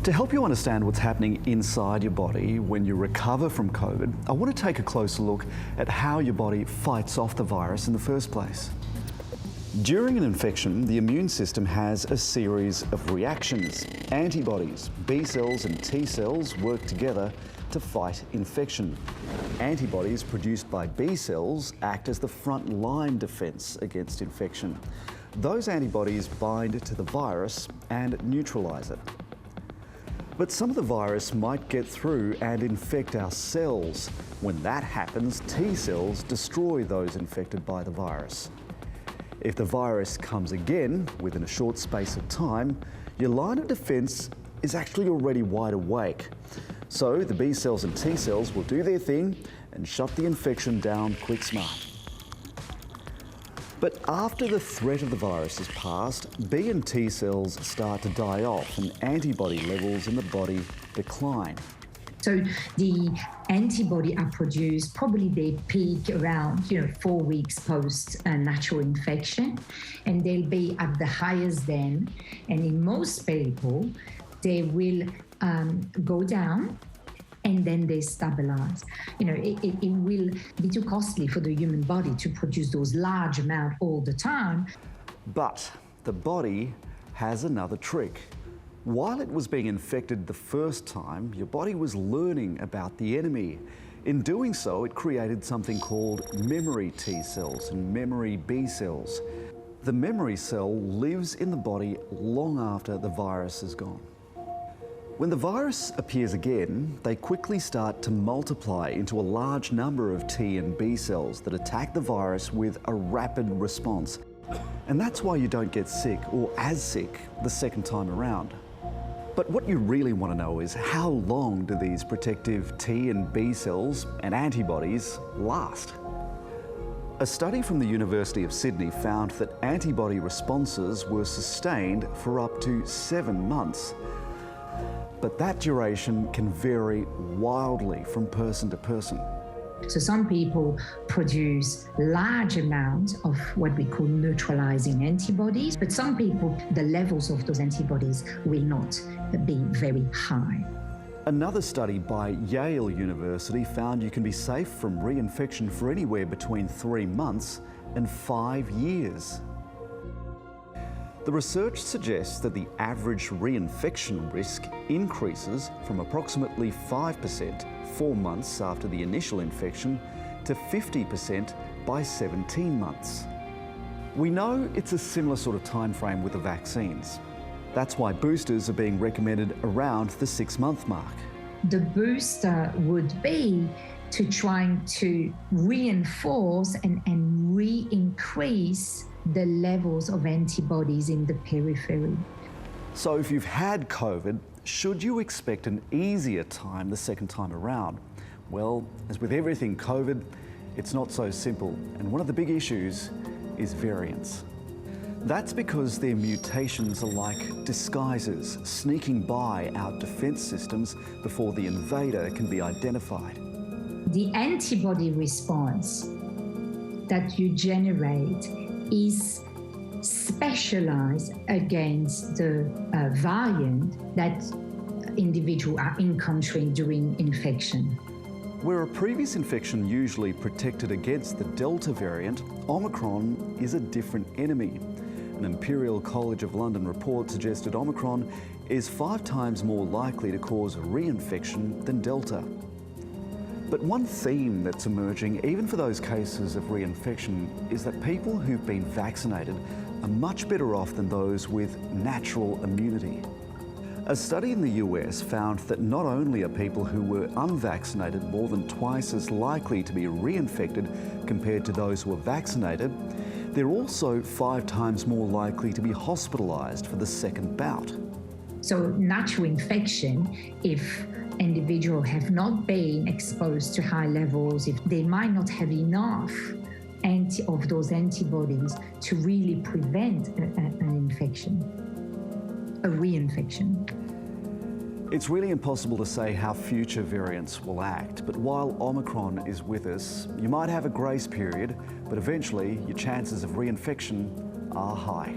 To help you understand what's happening inside your body when you recover from COVID, I want to take a closer look at how your body fights off the virus in the first place. During an infection, the immune system has a series of reactions. Antibodies, B cells and T cells work together to fight infection. Antibodies produced by B cells act as the front-line defense against infection. Those antibodies bind to the virus and neutralize it. But some of the virus might get through and infect our cells. When that happens, T cells destroy those infected by the virus. If the virus comes again within a short space of time, your line of defense is actually already wide awake. So the B cells and T cells will do their thing and shut the infection down quick smart. But after the threat of the virus has passed, B and T cells start to die off and antibody levels in the body decline. So the antibody are produced, probably they peak around 4 weeks post a natural infection, and they'll be at the highest then. And in most people, they will go down and then they stabilize. It will be too costly for the human body to produce those large amounts all the time. But the body has another trick. While it was being infected the first time, your body was learning about the enemy. In doing so, it created something called memory T cells and memory B cells. The memory cell lives in the body long after the virus is gone. When the virus appears again, they quickly start to multiply into a large number of T and B cells that attack the virus with a rapid response. And that's why you don't get sick or as sick the second time around. But what you really want to know is how long do these protective T and B cells and antibodies last? A study from the University of Sydney found that antibody responses were sustained for up to 7 months. But that duration can vary wildly from person to person. So some people produce large amounts of what we call neutralizing antibodies, but some people, the levels of those antibodies will not be very high. Another study by Yale University found you can be safe from reinfection for anywhere between 3 months and 5 years. The research suggests that the average reinfection risk increases from approximately 5% 4 months after the initial infection to 50% by 17 months. We know it's a similar sort of time frame with the vaccines. That's why boosters are being recommended around the 6-month mark. The booster would be to trying to reinforce and re-increase the levels of antibodies in the periphery. So if you've had COVID, should you expect an easier time the second time around? Well, as with everything COVID, it's not so simple. And one of the big issues is variants. That's because their mutations are like disguises, sneaking by our defense systems before the invader can be identified. The antibody response that you generate is specialized against the variant that individuals are encountering during infection. Where a previous infection usually protected against the Delta variant, Omicron is a different enemy. An Imperial College of London report suggested Omicron is 5 times more likely to cause reinfection than Delta. But one theme that's emerging, even for those cases of reinfection, is that people who've been vaccinated are much better off than those with natural immunity. A study in the US found that not only are people who were unvaccinated more than twice as likely to be reinfected compared to those who were vaccinated, they're also 5 times more likely to be hospitalized for the second bout. So natural infection, if individuals have not been exposed to high levels, if they might not have enough of those antibodies to really prevent an infection, a reinfection. It's really impossible to say how future variants will act, but while Omicron is with us, you might have a grace period, but eventually your chances of reinfection are high.